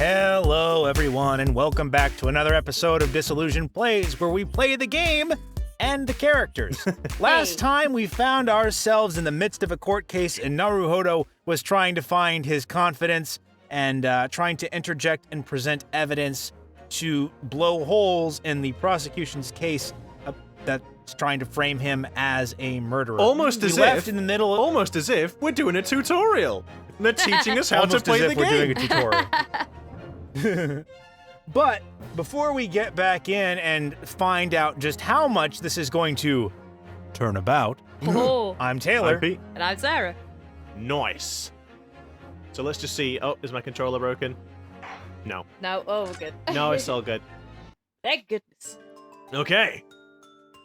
Hello, everyone, and welcome back to another episode of Disillusion Plays, where we play the game and the characters. Last time, we found ourselves in the midst of a court case, and Naruhodo was trying to find his confidence and trying to interject and present evidence to blow holes in the prosecution's case that's trying to frame him as a murderer. Almost as if we're doing a tutorial. They're teaching us how to play the game. We're doing a tutorial. But before we get back in and find out just how much this is going to turn about, I'm Taylor. I'm Pete. And I'm Sarah. Nice. So let's just see. Oh, is my controller broken? No. No, we're good. No, it's all good. Thank goodness. Okay.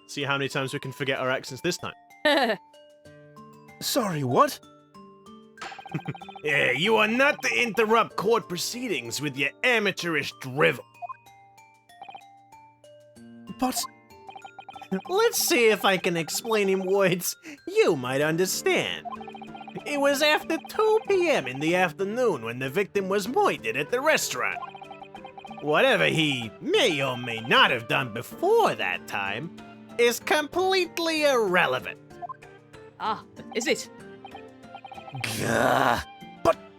See how many times we can forget our accents this time. Sorry, what? You are not to interrupt court proceedings with your amateurish drivel. But... Let's see if I can explain in words you might understand. It was after 2 p.m. in the afternoon when the victim was murdered at the restaurant. Whatever he may or may not have done before that time is completely irrelevant. Is it? Gah.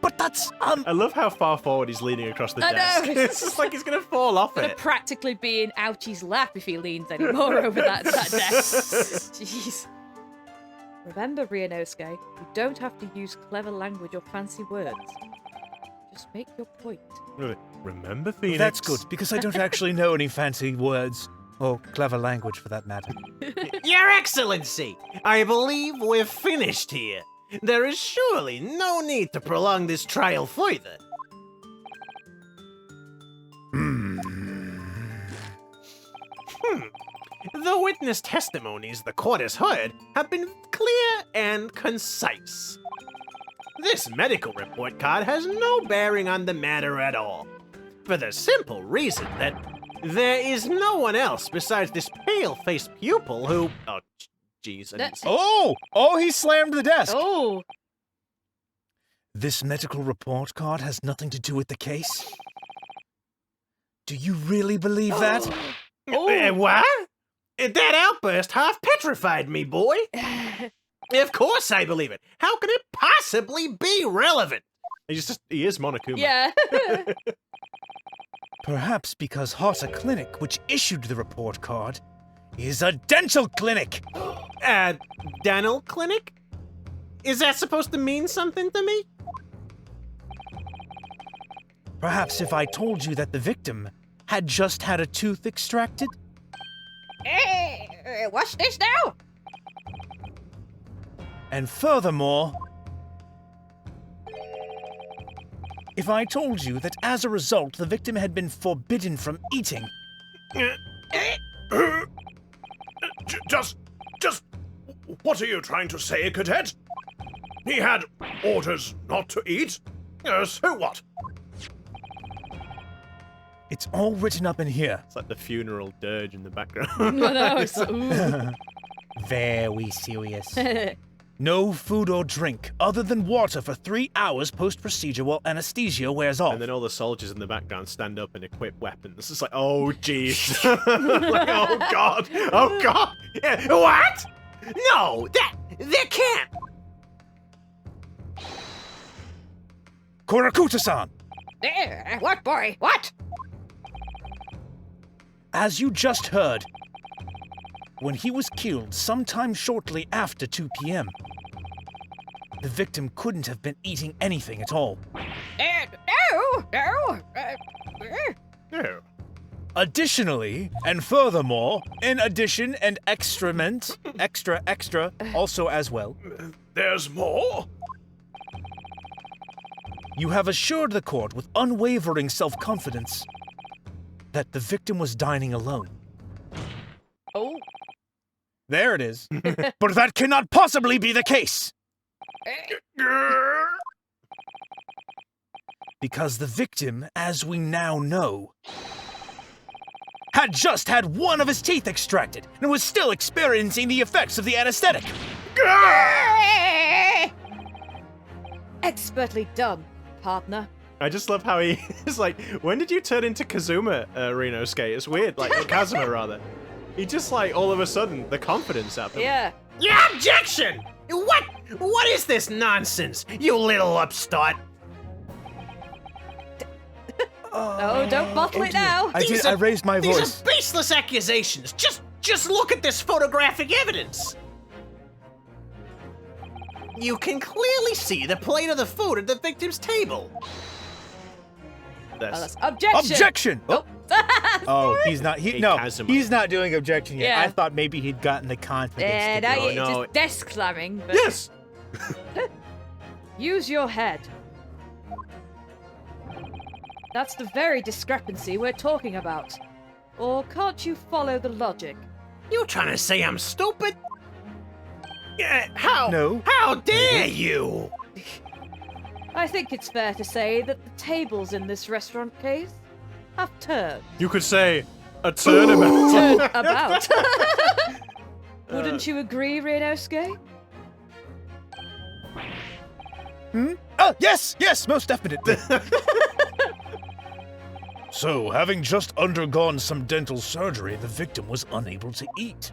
But that's, I love how far forward he's leaning across the I desk. know. It's just like he's gonna fall off Gonna it. practically be in Ouchie's lap if he leans any more over that desk. Jeez. Remember, Ryunosuke, you don't have to use clever language or fancy words. Just make your point. Remember, Phoenix? That's good, because I don't actually know any fancy words, or clever language for that matter. Your Excellency, I believe we're finished here. There is surely no need to prolong this trial further. The witness testimonies the court has heard have been clear and concise. This medical report card has no bearing on the matter at all, for the simple reason that there is no one else besides this pale-faced pupil who... Oh, jeez, I didn't see. Oh, he slammed the desk. Oh! This medical report card has nothing to do with the case? Do you really believe that? What? That outburst half petrified me, boy. Of course I believe it. How could it possibly be relevant? He is Monokuma. Yeah. Perhaps because Hosa Clinic, which issued the report card, is a dental clinic. Dental clinic? Is that supposed to mean something to me? Perhaps if I told you that the victim had just had a tooth extracted? What's this now? And furthermore, if I told you that as a result the victim had been forbidden from eating. Just, what are you trying to say, Cadet? He had orders not to eat? So what? It's all written up in here. It's like the funeral dirge in the background. I know, it's ooh. Very serious. No food or drink other than water for 3 hours post-procedure while anesthesia wears off. And then all the soldiers in the background stand up and equip weapons. It's like, oh, jeez. Like, oh, God. Oh, God. What? No, that can't. Kurakuta-san! What, boy? What? As you just heard, when he was killed sometime shortly after 2 p.m., the victim couldn't have been eating anything at all. No. Additionally, and furthermore, in addition and extra, also as well, There's more? you have assured the court with unwavering self-confidence that the victim was dining alone. Oh. There it is. But that cannot possibly be the case! Because the victim, as we now know, had just had one of his teeth extracted and was still experiencing the effects of the anesthetic. Expertly done, partner. I just love how he is like, when did you turn into Kazuma, Ryunosuke? It's weird, like, Kazuma, rather. He just, like, all of a sudden, the confidence out there. Yeah. Yeah, objection! What is this nonsense, you little upstart? Oh, don't bottle it now. I raised my voice. These are baseless accusations. Just look at this photographic evidence. You can clearly see the plate of the food at the victim's table. That's objection. Objection! Oh. Oh, he's not. Kazuma. He's not doing objection yet. Yeah. I thought maybe he'd gotten the confidence. to Now do it. you're no. just desk slamming. But Yes. use your head. That's the very discrepancy we're talking about. Or can't you follow the logic? You trying to say I'm stupid? Yeah, how? No. How dare you? I think it's fair to say that the tables in this restaurant case have turned. You could say a tournament. Turn about. Wouldn't you agree, Ryunosuke? Oh, yes, most definitely. So, having just undergone some dental surgery, the victim was unable to eat.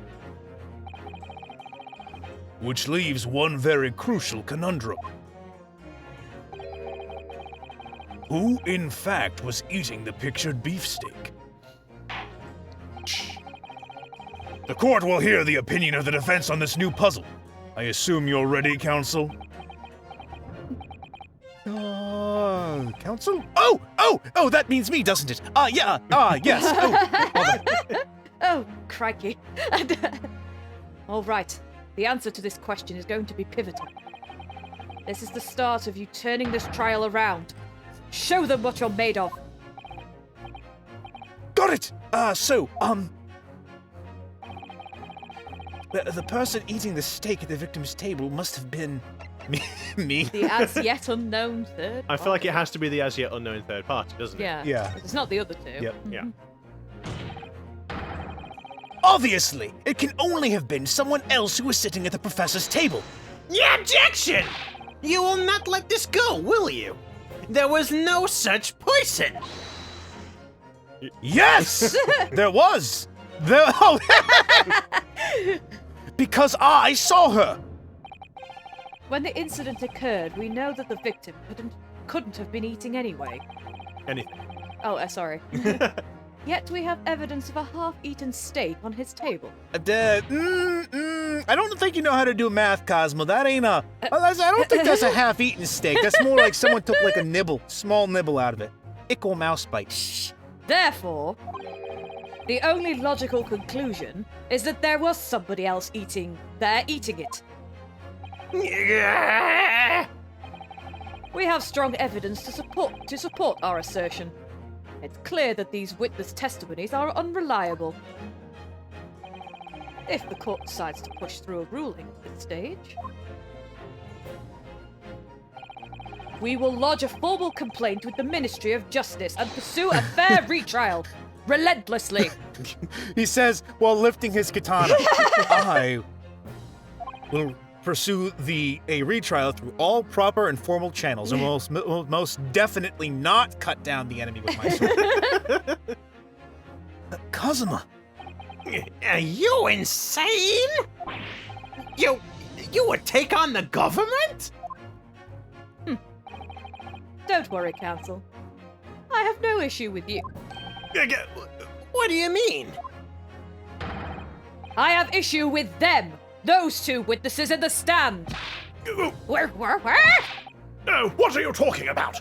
Which leaves one very crucial conundrum. Who, in fact, was eating the pictured beefsteak? The court will hear the opinion of the defense on this new puzzle. I assume you're ready, counsel? Counsel? Oh, that means me, doesn't it? Yes. Oh, hold on. Oh, crikey. All right. The answer to this question is going to be pivotal. This is the start of you turning this trial around. Show them what you're made of. Got it! The person eating the steak at the victim's table must have been me. The as yet unknown third. I feel like it has to be the as yet unknown third party, doesn't it? Yeah. Yeah. It's not the other two. Yep. Yeah. Obviously, it can only have been someone else who was sitting at the professor's table. Yeah, objection! You will not let this go, will you? There was no such person. Yes, there was. Because I saw her. When the incident occurred, we know that the victim couldn't have been eating anyway. Anything. Oh, sorry. Yet we have evidence of a half-eaten steak on his table. I don't think you know how to do math, Cosmo. That ain't a. I don't think that's a half-eaten steak. That's more like someone took like a nibble, small nibble out of it. Ickle mouse bite. Therefore, the only logical conclusion is that there was somebody else eating it. We have strong evidence to support our assertion. It's clear that these witness testimonies are unreliable. If the court decides to push through a ruling at this stage, we will lodge a formal complaint with the Ministry of Justice and pursue a fair retrial, relentlessly. He says while lifting his katana. I will pursue a retrial through all proper and formal channels, and will most definitely not cut down the enemy with my sword. Kazuma. Are you insane? You would take on the government? Don't worry, Counsel. I have no issue with you. What do you mean? I have issue with them. Those two witnesses in the stand. What are you talking about?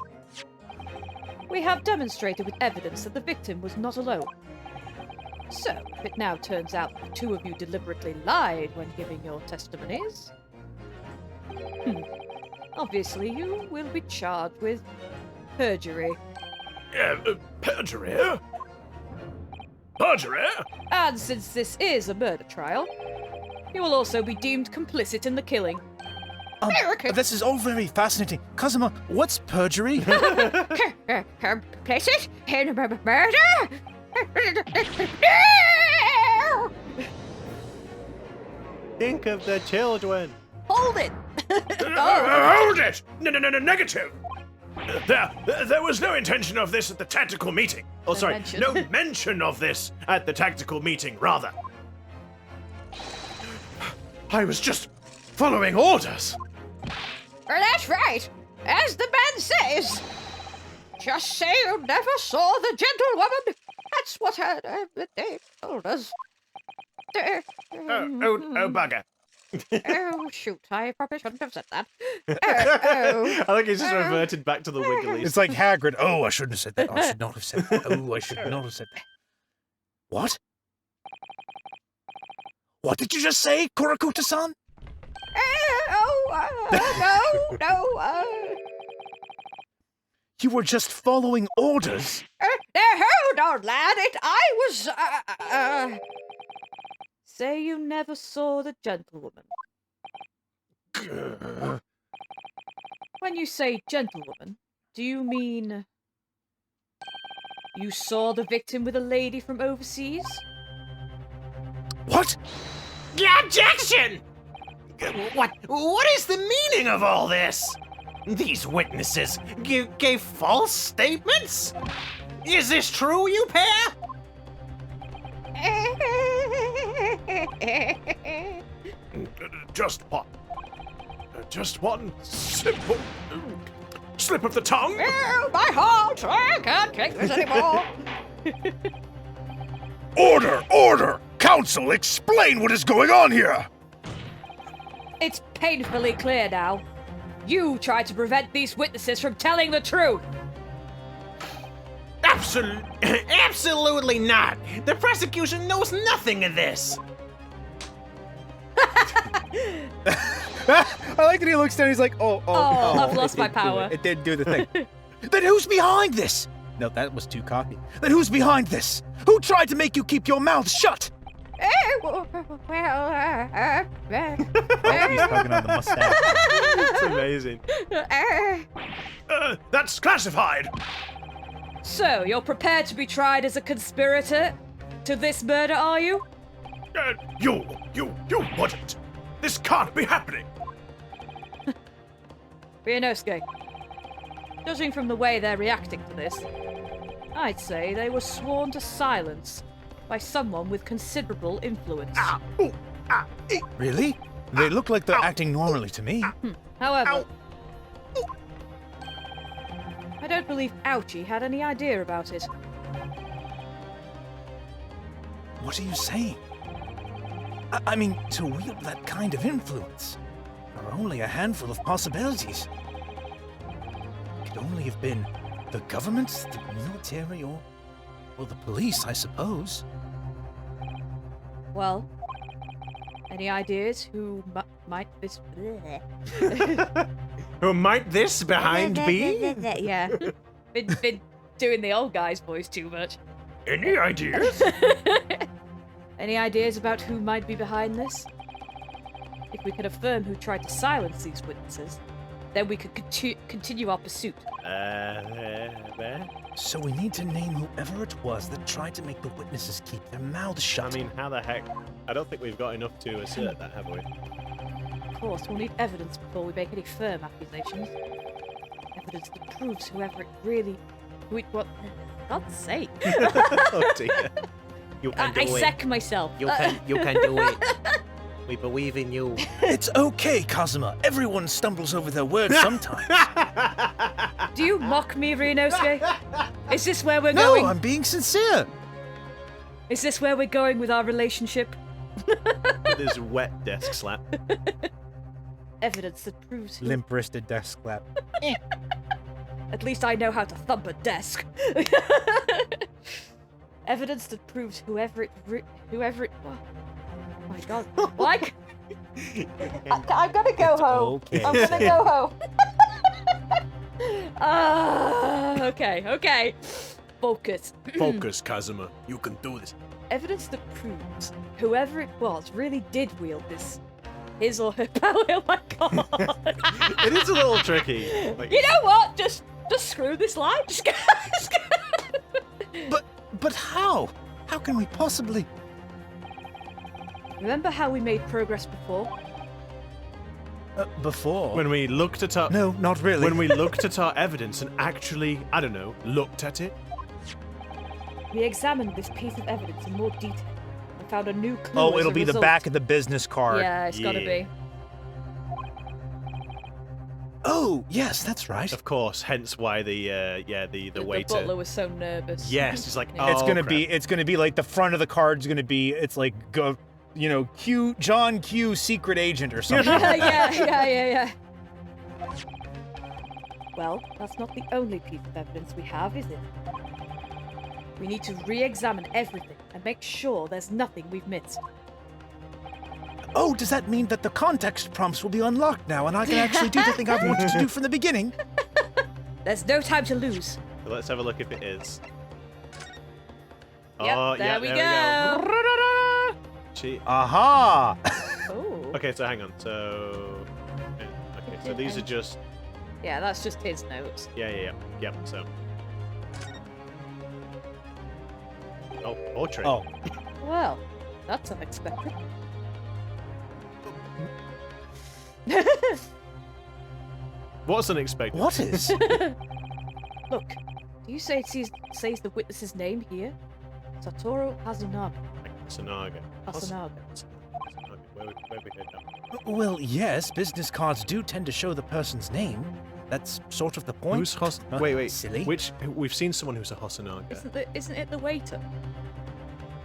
We have demonstrated with evidence that the victim was not alone. So, if it now turns out the two of you deliberately lied when giving your testimonies, obviously you will be charged with perjury. Perjury? Perjury? And since this is a murder trial, you will also be deemed complicit in the killing. This is all very fascinating. Kazuma, what's perjury? Complicit in murder? Think of the children. Hold it! Hold it! No, negative! There was no intention of this at the tactical meeting. Oh, sorry, mention. no mention of this at the tactical meeting, rather. I was just following orders. That's right. As the man says. Just say you never saw the gentlewoman. That's what they told us. Oh, bugger. Oh, shoot. I probably shouldn't have said that. I think he's just reverted back to the Wigglies. It's like Hagrid. Oh, I shouldn't have said that. I should not have said that. Oh, I should not have said that. What? What did you just say, Kurakuta-san? No. You were just following orders? Hold on, lad. I was, Say you never saw the gentlewoman. When you say gentlewoman, do you mean you saw the victim with a lady from overseas? What? Objection! What is the meaning of all this? These witnesses gave false statements? Is this true, you pair? Just one simple slip of the tongue. Oh, my heart. I can't take this anymore. Order! Order! Council, explain what is going on here! It's painfully clear now. You tried to prevent these witnesses from telling the truth. Absolutely not. The prosecution knows nothing of this. I like that he looks down and he's like, oh, I've lost it my didn't do power. It didn't do the thing. Then who's behind this? No, that was too cocky. Then who's behind this? Who tried to make you keep your mouth shut? Well, He's tugging on the mustache. It's amazing. That's classified. So, you're prepared to be tried as a conspirator to this murder, are you? You wouldn't. This can't be happening. Ryunosuke, judging from the way they're reacting to this, I'd say they were sworn to silence by someone with considerable influence. Really? They look like they're acting normally to me. However, I don't believe Ouchie had any idea about it. What are you saying? I mean, to wield that kind of influence, there are only a handful of possibilities. It could only have been the government, the military, or the police, I suppose. Well, any ideas who might this... Who might this behind be? Yeah. been doing the old guy's voice too much. Any ideas? Any ideas about who might be behind this? If we can affirm who tried to silence these witnesses, then we could continue our pursuit. So we need to name whoever it was that tried to make the witnesses keep their mouths shut. I mean, how the heck? I don't think we've got enough to assert that, have we? Of course, we'll need evidence before we make any firm accusations. Evidence that proves whoever it really... who it was... For God's sake. Oh dear. You can do I it. sec myself. You can do it. We believe in you. It's okay, Kazuma. Everyone stumbles over their words sometimes. Do you mock me, Ryunosuke? Is this where we're No, going? I'm being sincere. Is this where we're going with our relationship? With his wet desk slap. Evidence that proves who... Limp-wristed desk clap. At least I know how to thump a desk. Evidence that proves whoever it... Oh my god. Like... I'm gonna go home. Okay. I'm gonna go home. Okay. Focus. Focus, Kazuma. You can do this. Evidence that proves whoever it was really did wield this. His or her power. Oh my god. It is a little tricky. Like, You know what? Just screw this line. Just go. But how? How can we possibly... Remember how we made progress before? Before? When we looked at our... No, not really. When we looked at our evidence and actually, I don't know, looked at it? We examined this piece of evidence in more detail and found a new clue. Oh, as it'll a be the result. back of the business card. Yeah, it's gotta Yeah. be. Oh, yes, that's right. Of course, hence why the The waiter... butler was so nervous. Yes, he's like, Yeah. oh, It's gonna crap. be. It's gonna be like the front of the card's gonna be. It's like Q John Q secret agent or something. yeah. Well, that's not the only piece of evidence we have, is it? We need to re-examine everything and make sure there's nothing we've missed. Oh, does that mean that the context prompts will be unlocked now, and I can actually do the thing I've wanted to do from the beginning? There's no time to lose. So let's have a look if it is. Yep, Oh, there yeah, we there go. we go. Gee. Aha! Oh. Okay, so hang on. So... Okay, so these are just... Yeah, that's just his notes. Yeah. Yep, so... Oh, portrait. Oh, Well, that's unexpected. What's unexpected? what is? Look, do you say it says the witness's name here? Satoru Hosonaga. Hosonaga. Hosonaga. Where we heard that? Well, yes, business cards do tend to show the person's name. That's sort of the point. Who's Huh? Wait. Silly. Which we've seen someone who's a Hosonaga. Isn't it the waiter?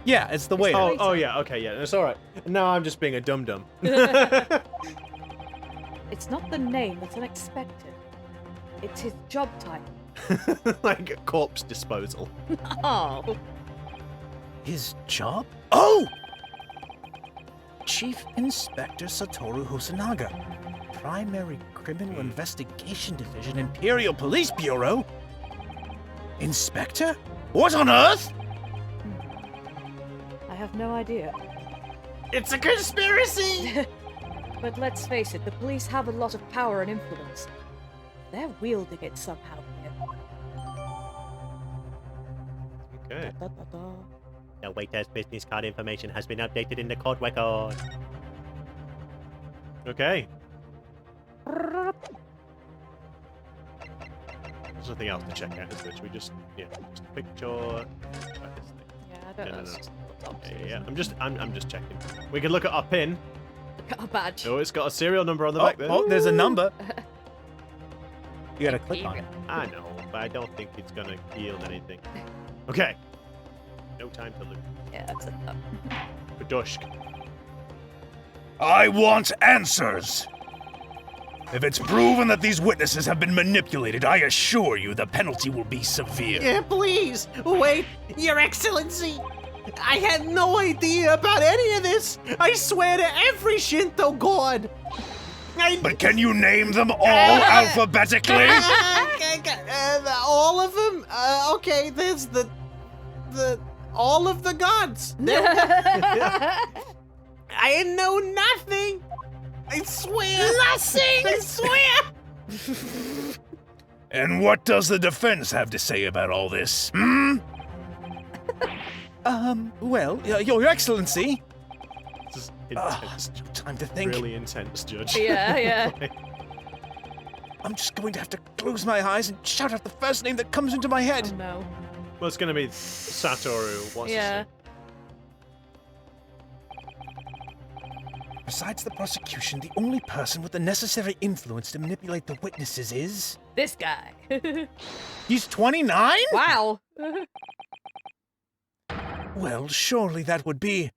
Yeah, it's the waiter. Oh, yeah. Okay, yeah. It's all right. No, I'm just being a dum dum. It's not the name that's unexpected. It's his job title. Like a corpse disposal. Oh. His job? Oh! Chief Inspector Satoru Hosonaga. Primary Criminal Investigation Division, Imperial Police Bureau? Inspector? What on earth? I have no idea. It's a conspiracy! But let's face it, the police have a lot of power and influence. They're wielding it somehow here. Okay. Da, da, da. The waiter's business card information has been updated in the court record. Okay. There's nothing else to check out, is there? Should we just a picture? Yeah, I don't know. No. It's just the top, Yeah. isn't I'm just checking. We can look at our pin. it? Got a badge. Oh, it's got a serial number on the Oh, back there. oh, there's a number. You gotta click on it. I know, but I don't think it's gonna yield anything. Okay. No time to lose. Yeah, that's it. Badushk. I want answers! If it's proven that these witnesses have been manipulated, I assure you the penalty will be severe. Yeah, please! Wait, Your Excellency! I had no idea about any of this! I swear to every Shinto god! But can you name them all alphabetically? All of them? Okay, there's the all of the gods! I know nothing! I swear! Nothing! I swear! And what does the defense have to say about all this? Hmm? Well, Your Excellency. This is Ah, intense. no time to think. Really intense, Judge. Yeah. I'm just going to have to close my eyes and shout out the first name that comes into my head. Oh no. Well, it's gonna be Satoru. What's Yeah. his name? Besides the prosecution, the only person with the necessary influence to manipulate the witnesses is... This guy. He's 29? Wow. Well, surely that would be...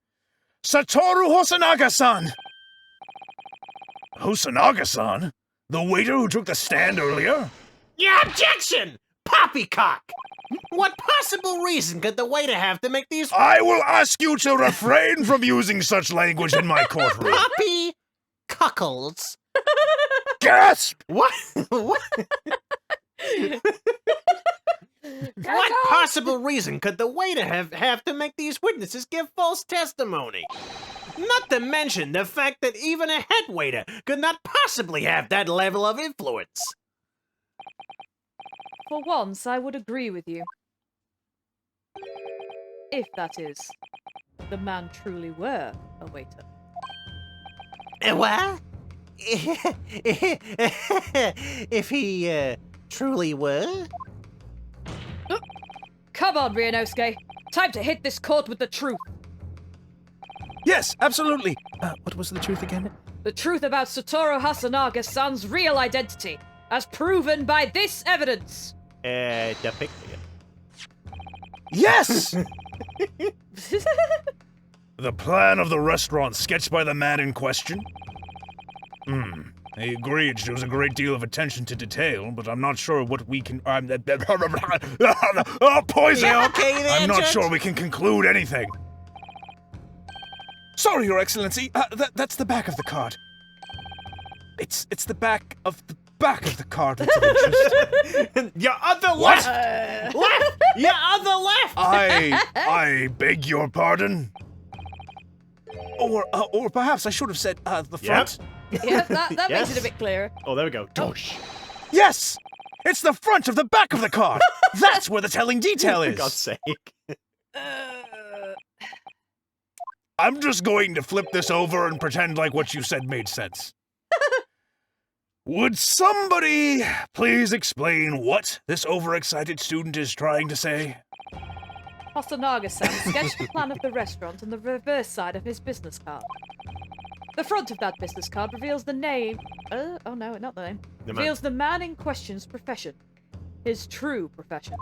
Satoru Hosonaga-san! Hosonaga-san? The waiter who took the stand earlier? Yeah, objection! Poppycock! What possible reason could the waiter have to make these I will ask you to refrain from using such language in my courtroom. poppy cuckolds? Gasp! What? What? What possible reason could the waiter have to make these witnesses give false testimony? Not to mention the fact that even a head waiter could not possibly have that level of influence. For once, I would agree with you. If that is, the man truly were a waiter. What? If he truly were? Come on, Ryunosuke. Time to hit this court with the truth. Yes, absolutely. What was the truth again? The truth about Satoru Hosonaga San's real identity, as proven by this evidence. The picture. Yes! The plan of the restaurant sketched by the man in question? I agree it shows a great deal of attention to detail, but I'm not sure what we can... poison! You okay there, I'm not Judge? sure we can conclude anything. Sorry, Your Excellency. That's the back of the card. It's the back of the card that's of interest. Your other What? left! Your other left! I beg your pardon? Or perhaps I should have said the front. Yeah, that makes Yes. it a bit clearer. Oh, there we go. Dosh. Yes! It's the front of the back of the card! That's where the telling detail For is! God's sake. I'm just going to flip this over and pretend like what you said made sense. Would somebody please explain what this overexcited student is trying to say? Hosonaga-san sketched the plan of the restaurant on the reverse side of his business card. The front of that business card reveals the name... oh no, not the name. The man. Reveals the man in question's profession. His true profession.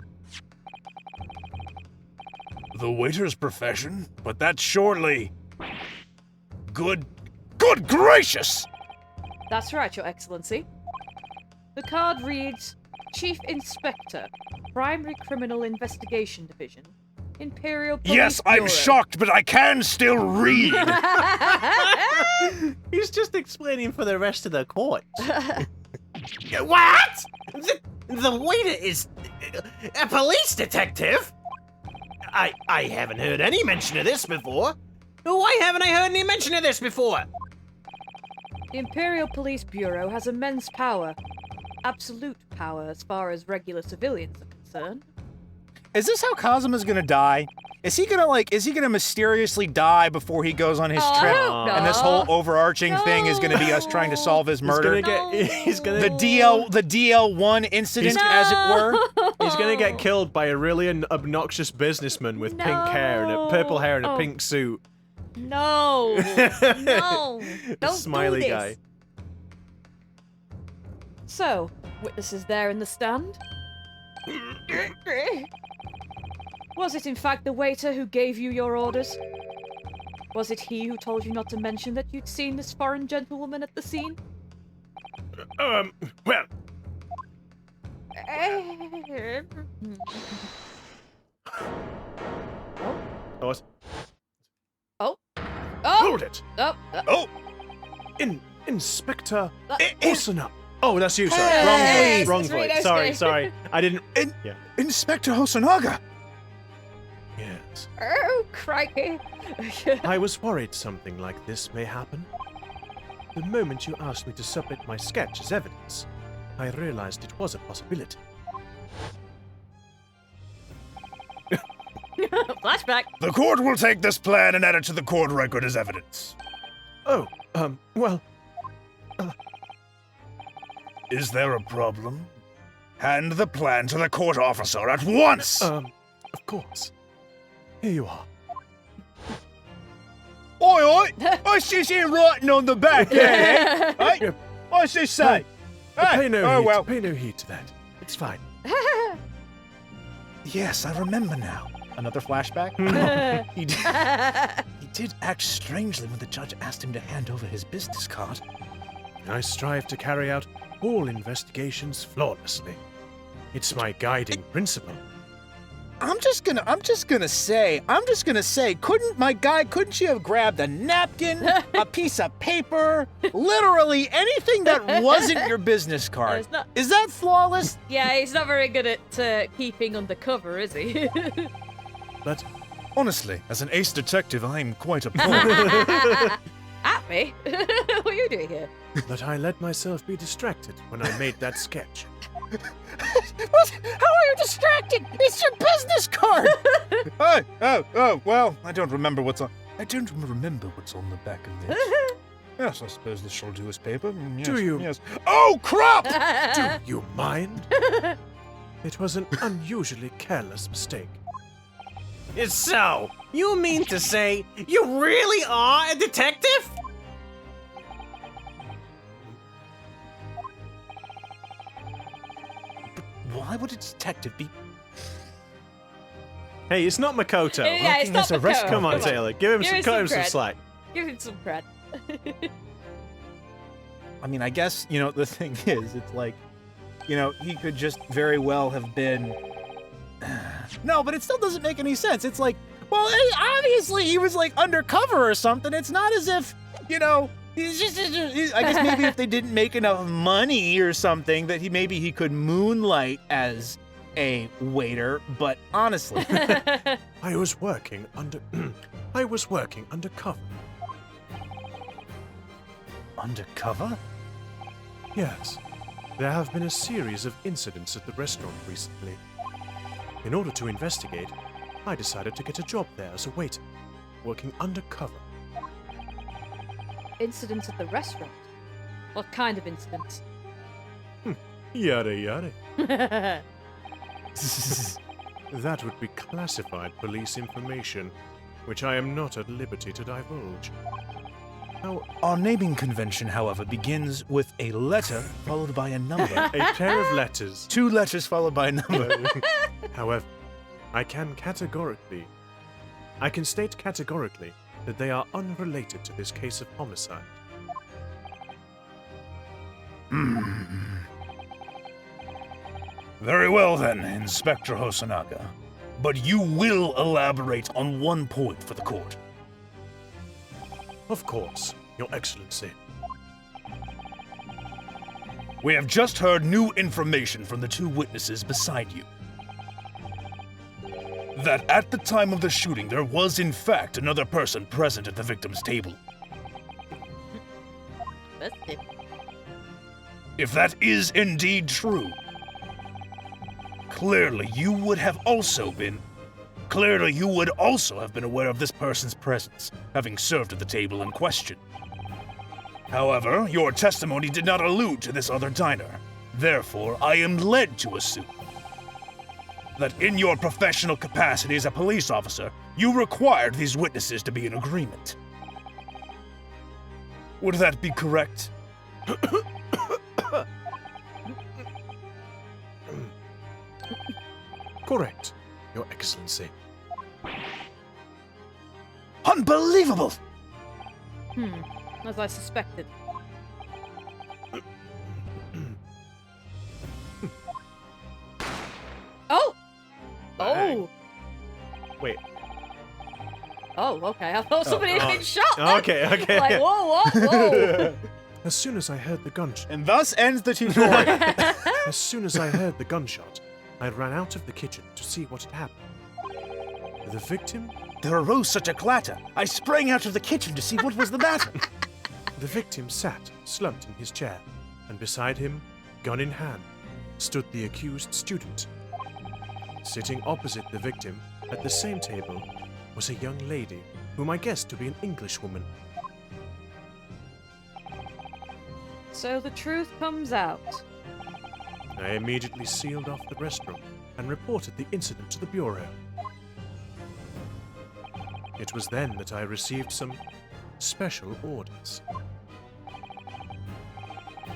The waiter's profession? But that's surely... Good gracious! That's right, Your Excellency. The card reads, Chief Inspector, Primary Criminal Investigation Division, Imperial Police Yes, I'm Bureau. shocked, but I can still read! He's just explaining for the rest of the court. What? The waiter is a police detective? I haven't heard any mention of this before. Why haven't I heard any mention of this before? The Imperial Police Bureau has immense power. Absolute power as far as regular civilians are concerned. Is this how Kazuma's gonna die? Is he gonna mysteriously die before he goes on his Oh, I trip? hope And this not. whole overarching thing is gonna be us trying to solve his murder? He's gonna The DL1 incident, as it were? He's gonna get killed by a really obnoxious businessman with pink hair and a purple hair and a No. pink suit. No! No! Don't Smiley do this. guy. So, witnesses there in the stand? Was it in fact the waiter who gave you your orders? Was it he who told you not to mention that you'd seen this foreign gentlewoman at the scene? Well, What? Oh! hold it! Oh! Oh! Inspector Hosonaga. Oh, that's you, sorry. Hey, Wrong it's voice. Ryunosuke. Sorry. I didn't. Inspector Hosonaga! Yes. Oh, crikey. I was worried something like this may happen. The moment you asked me to submit my sketch as evidence, I realized it was a possibility. Flashback! The court will take this plan and add it to the court record as evidence. Oh, well, Is there a problem? Hand the plan to the court officer at once! of course. Here you are. Oi! I see him writing on the back, yeah? Hey, what's this say? Pay no heed. well. Pay no heed to that. It's fine. Yes, I remember now. Another flashback? He did act strangely when the judge asked him to hand over his business card. I strive to carry out all investigations flawlessly. It's my guiding principle. I'm just gonna say, couldn't you have grabbed a napkin, a piece of paper, literally anything that wasn't your business card? it's not- Is that flawless? Yeah, he's not very good at keeping undercover, is he? But Honestly, as an ace detective, I'm quite appalled. At me? What are you doing here? but I let myself be distracted when I made that sketch. What? How are you distracted? It's your business card! well, I don't remember what's on the back of this. Yes, I suppose this shall do as paper. Yes, Do you? Yes. Oh, crap! Do you mind? It was an unusually careless mistake. So, you mean to say you really are a detective? Why would a detective be Hey, it's not Makoto. Yeah, it's working not as a the rest- code. Come on, Taylor. Give him some, cut him some cred. slack. Give him some cred. I mean, I guess, the thing is, it's like, he could just very well have been. No, but it still doesn't make any sense. It's like, well, obviously he was like undercover or something. It's not as if, he's just. I guess maybe if they didn't make enough money or something, that maybe he could moonlight as a waiter. But honestly, I was working undercover. undercover? Yes. There have been a series of incidents at the restaurant recently. In order to investigate, I decided to get a job there as a waiter, working undercover. Incidents at the restaurant? What kind of incidents? Yada yada. That would be classified police information, which I am not at liberty to divulge. Our naming convention, however, begins with a letter followed by a number. A pair of letters. 2 letters followed by a number. However, I can state categorically that they are unrelated to this case of homicide. Very well then, Inspector Hosonaga. But you will elaborate on one point for the court. Of course, Your Excellency. We have just heard new information from the 2 witnesses beside you. That at the time of the shooting, there was in fact another person present at the victim's table. That's it. If that is indeed true, clearly you would also have been aware of this person's presence, having served at the table in question. However, your testimony did not allude to this other diner. Therefore, I am led to assume that in your professional capacity as a police officer, you required these witnesses to be in agreement. Would that be correct? Correct, Your Excellency. Unbelievable! As I suspected. Oh! Oh! Wait. Oh, okay. I thought somebody had been shot. then. Okay. Like, whoa. As soon as I heard the gunshot, And thus ends the tutorial. I ran out of the kitchen to see what had happened. The victim There arose such a clatter. I sprang out of the kitchen to see what was the matter. The victim sat, slumped in his chair, and beside him, gun in hand, stood the accused student. Sitting opposite the victim, at the same table, was a young lady, whom I guessed to be an Englishwoman. So the truth comes out. I immediately sealed off the restaurant and reported the incident to the Bureau. It was then that I received some special orders.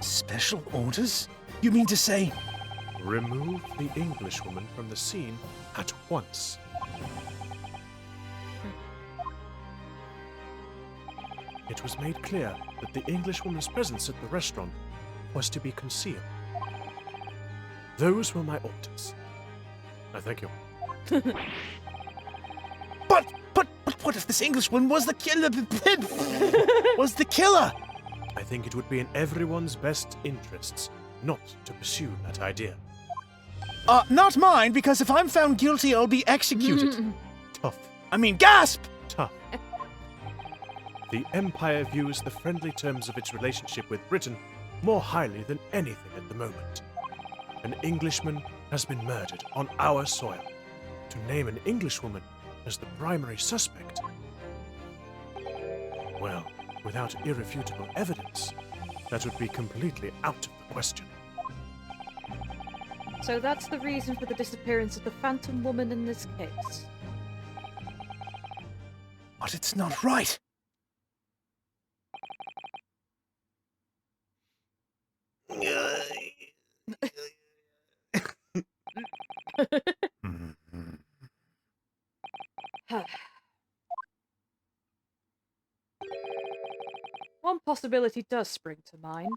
Special orders? You mean to say? Remove the Englishwoman from the scene at once. It was made clear that the Englishwoman's presence at the restaurant was to be concealed. Those were my orders. I thank you. But what if this Englishman was the killer? Was the killer? I think it would be in everyone's best interests not to pursue that idea. Not mine, because if I'm found guilty, I'll be executed. Tough. I mean, gasp! Tough. The Empire views the friendly terms of its relationship with Britain more highly than anything at the moment. An Englishman has been murdered on our soil. To name an Englishwoman as the primary suspect, well, without irrefutable evidence, that would be completely out of the question. So that's the reason for the disappearance of the Phantom Woman in this case. But it's not right. One possibility does spring to mind.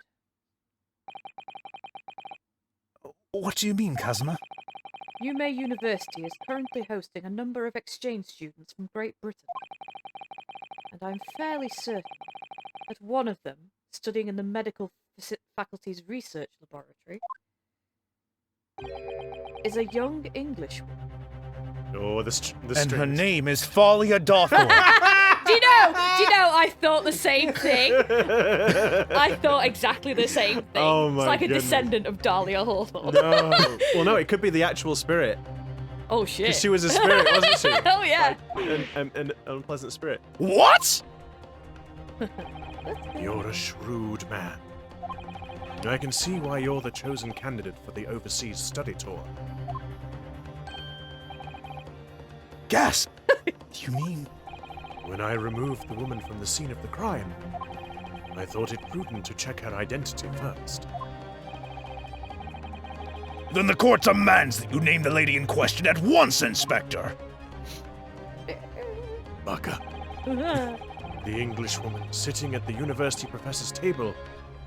What do you mean, Kazuma? Yume University is currently hosting a number of exchange students from Great Britain. And I'm fairly certain that one of them, studying in the medical faculty's research laboratory, is a young Englishwoman. Oh, the And her strings. name is Folly Adolfo. Do you know, I thought the same thing. I thought exactly the same thing. Oh my It's like goodness. a descendant of Dahlia Hawthorne. No. Well, no, it could be the actual spirit. Oh shit. Because she was a spirit, wasn't she? Oh yeah. An unpleasant spirit. What? You're a shrewd man. I can see why you're the chosen candidate for the overseas study tour. Gasp! You mean... When I removed the woman from the scene of the crime, I thought it prudent to check her identity first. Then the court demands that you name the lady in question at once, Inspector! Baka. The Englishwoman sitting at the university professor's table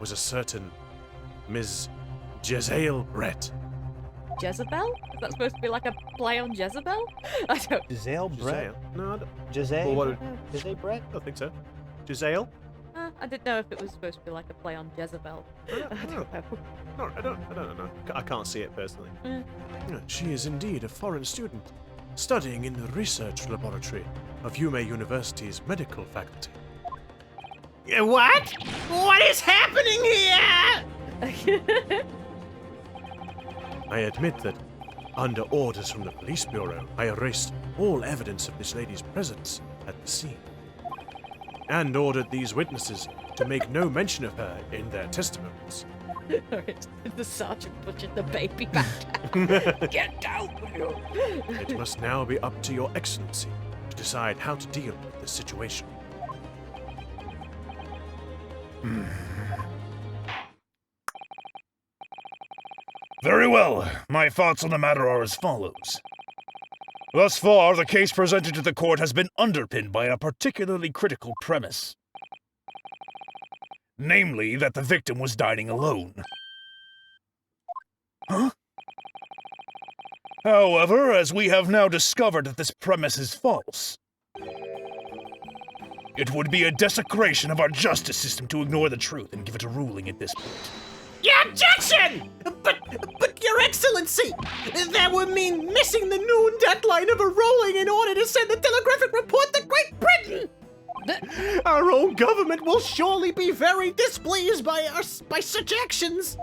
was a certain Ms. Jezail Brett. Jezebel? Is that supposed to be like a play on Jezebel? I don't. Giselle Brett? Jezail? No, I don't, Giselle? Well, what- Giselle Brett? I don't think so. Jezail? I didn't know if it was supposed to be like a play on Jezebel. I don't know. No, I don't know. I can't see it personally. She is indeed a foreign student, studying in the research laboratory of Yume University's medical faculty. What? What is happening here? I admit that, under orders from the police bureau, I erased all evidence of this lady's presence at the scene, and ordered these witnesses to make no mention of her in their testimonies. The sergeant pushing the baby back down. Get down with you. It must now be up to your excellency to decide how to deal with this situation. Very well. My thoughts on the matter are as follows. Thus far, the case presented to the court has been underpinned by a particularly critical premise. Namely, that the victim was dining alone. Huh? However, as we have now discovered that this premise is false, it would be a desecration of our justice system to ignore the truth and give it a ruling at this point. Objection! But Your Excellency, that would mean missing the noon deadline of a ruling in order to send the telegraphic report to Great Britain. Our own government will surely be very displeased by such actions.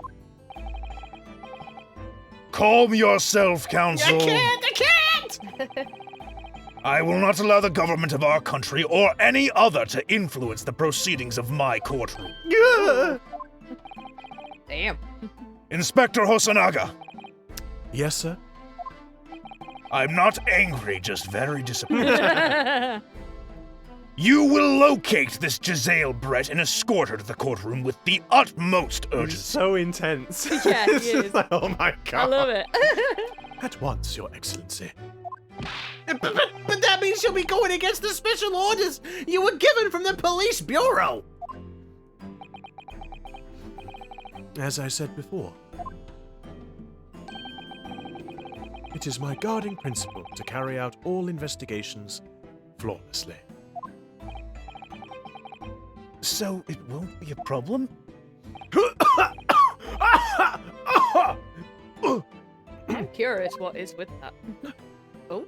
Calm yourself, counsel. I can't! I will not allow the government of our country or any other to influence the proceedings of my courtroom. Damn. Inspector Hosonaga, Yes, sir? I'm not angry, just very disappointed. You will locate this Jezail Brett and escort her to the courtroom with the utmost It's urgency. so intense. Yeah, It's he just is. like, oh my god. I love it. At once, your excellency. But that means you'll be going against the special orders you were given from the police bureau. As I said before, it is my guiding principle to carry out all investigations flawlessly. So it won't be a problem? I'm curious what is with that. Oh.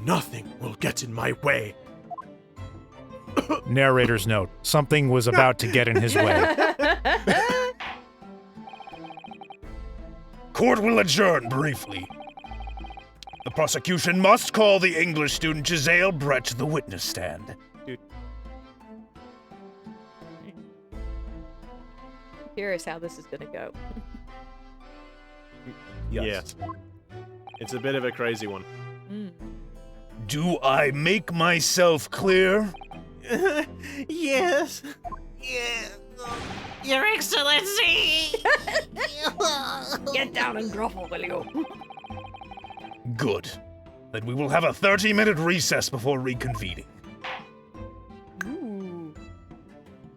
Nothing will get in my way. Narrator's note. Something was about to get in his way. Court will adjourn briefly. The prosecution must call the English student Jezail Brett to the witness stand. curious how this is going to go. Yes. It's a bit of a crazy one. Do I make myself clear? Yes. Yeah. Your Excellency! Get down and grovel, will you? Good. Then we will have a 30-minute recess before reconvening. Ooh.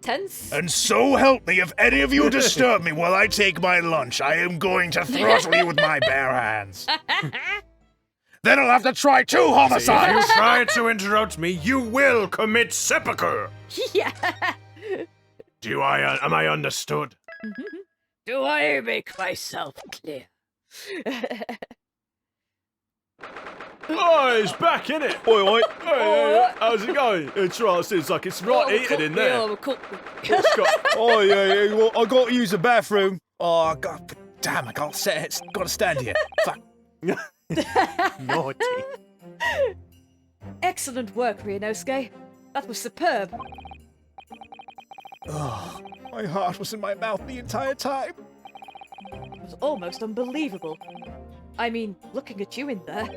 Tense. And so help me, if any of you disturb me while I take my lunch, I am going to throttle you with my bare hands. Then I'll have to try 2 homicides! If you try to interrupt me, you will commit seppuku. Yeah. Am I understood? Do I make myself clear? Oh, he's back in it. Oi, oi. Hey, how's it going? It's right. Seems like it's right eating in there. What's got? Oh, yeah, well, I got to use the bathroom. Oh, God, damn, I can't got to stand here. Fuck. Naughty. Excellent work, Ryunosuke. That was superb. Oh, my heart was in my mouth the entire time. It was almost unbelievable. I mean, looking at you in there.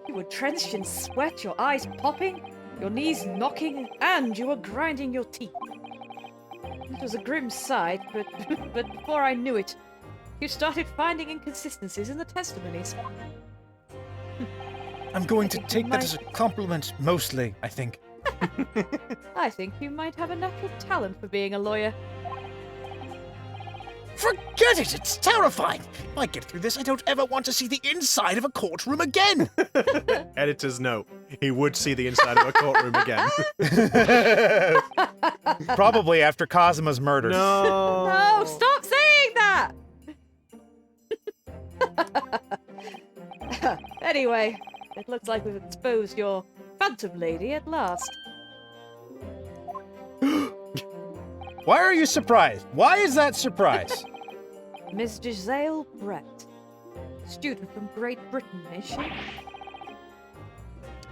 You were drenched in sweat, your eyes popping, your knees knocking, and you were grinding your teeth. It was a grim sight, but before I knew it, you started finding inconsistencies in the testimonies. I'm going to take that as a compliment, mostly, I think. I think you might have a natural talent for being a lawyer. Forget it! It's terrifying! If I get through this, I don't ever want to see the inside of a courtroom again! Editor's note. He would see the inside of a courtroom again. Probably after Kazuma's murder. No. No, stop saying that! Anyway, it looks like we've exposed your phantom lady at last. Why are you surprised? Why is that surprise? Miss Giselle Brett. Student from Great Britain, is she?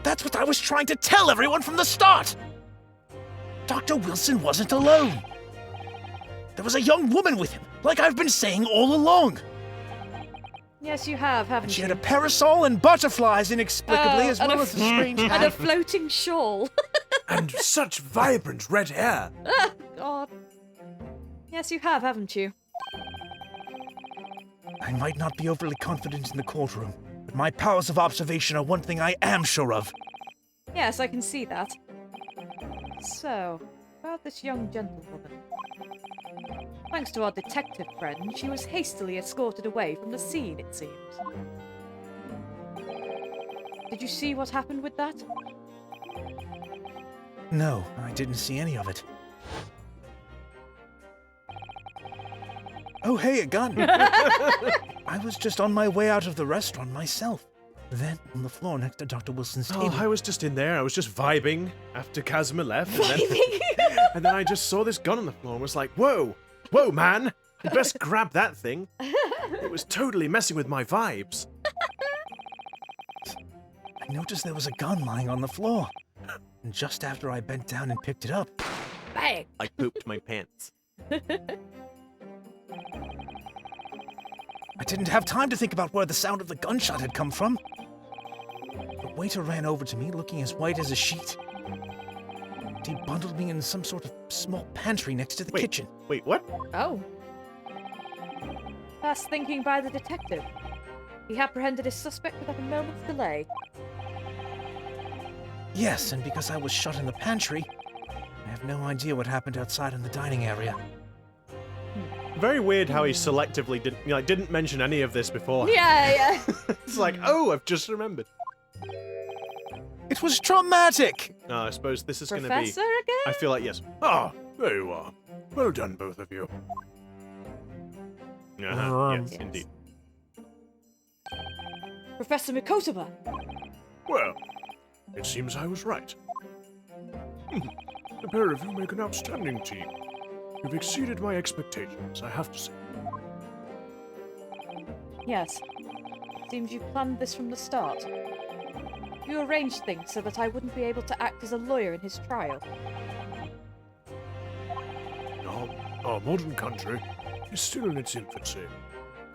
That's what I was trying to tell everyone from the start! Dr. Wilson wasn't alone. There was a young woman with him, like I've been saying all along. Yes, you have, haven't She you? had a parasol and butterflies inexplicably, as and well a as a strange and a hat. floating shawl. And such vibrant red hair. Oh, God. Yes, you have, haven't you? I might not be overly confident in the courtroom, but my powers of observation are one thing I am sure of. Yes, I can see that. So, about this young gentlewoman. Thanks to our detective friend, she was hastily escorted away from the scene, it seems. Did you see what happened with that? No, I didn't see any of it. Oh, hey, a gun! I was just on my way out of the restaurant myself. Then, on the floor next to Dr. Wilson's table. Oh, I was just in there. I was just vibing after Kazuma left. And then I just saw this gun on the floor and was like, whoa, whoa, man. You best grab that thing. It was totally messing with my vibes. I noticed there was a gun lying on the floor. And just after I bent down and picked it up, Bang! I pooped my pants. I didn't have time to think about where the sound of the gunshot had come from. The waiter ran over to me, looking as white as a sheet. He bundled me in some sort of small pantry next to the kitchen. Wait, what? Oh. Fast thinking by the detective. He apprehended his suspect without a moment's delay. Yes, and because I was shut in the pantry, I have no idea what happened outside in the dining area. Very weird how he selectively didn't mention any of this before. Yeah. It's like, oh, I've just remembered. It was traumatic! No, I suppose this is going to be... Professor again? I feel like, yes. Ah, there you are. Well done, both of you. Yes, Yes. indeed. Professor Mikotaba. Well, it seems I was right. The pair of you make an outstanding team. You've exceeded my expectations, I have to say. Yes. Seems you planned this from the start. You arranged things so that I wouldn't be able to act as a lawyer in his trial. Our modern country is still in its infancy.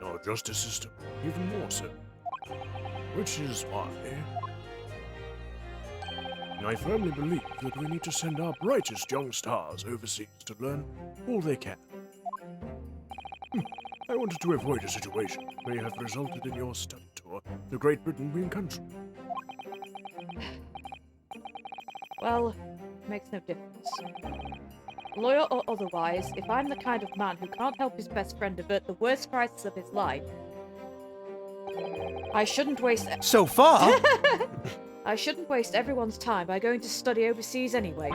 Our justice system even more so. Which is why I firmly believe that we need to send our brightest young stars overseas to learn all they can. I wanted to avoid a situation that may have resulted in your study tour to Great Britain being cancelled. Well, makes no difference. Lawyer or otherwise, if I'm the kind of man who can't help his best friend avert the worst crisis of his life, I shouldn't waste... So far? I shouldn't waste everyone's time by going to study overseas anyway.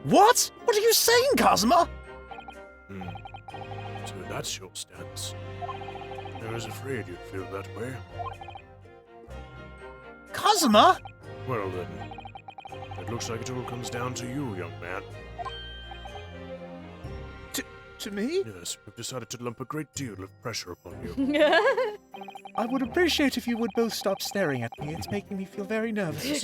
What? What are you saying, Kazuma? So that's your stance. I was afraid you'd feel that way. Kazuma? Well then, it looks like it all comes down to you, young man. To me? Yes, we've decided to lump a great deal of pressure upon you. I would appreciate if you would both stop staring at me. It's making me feel very nervous.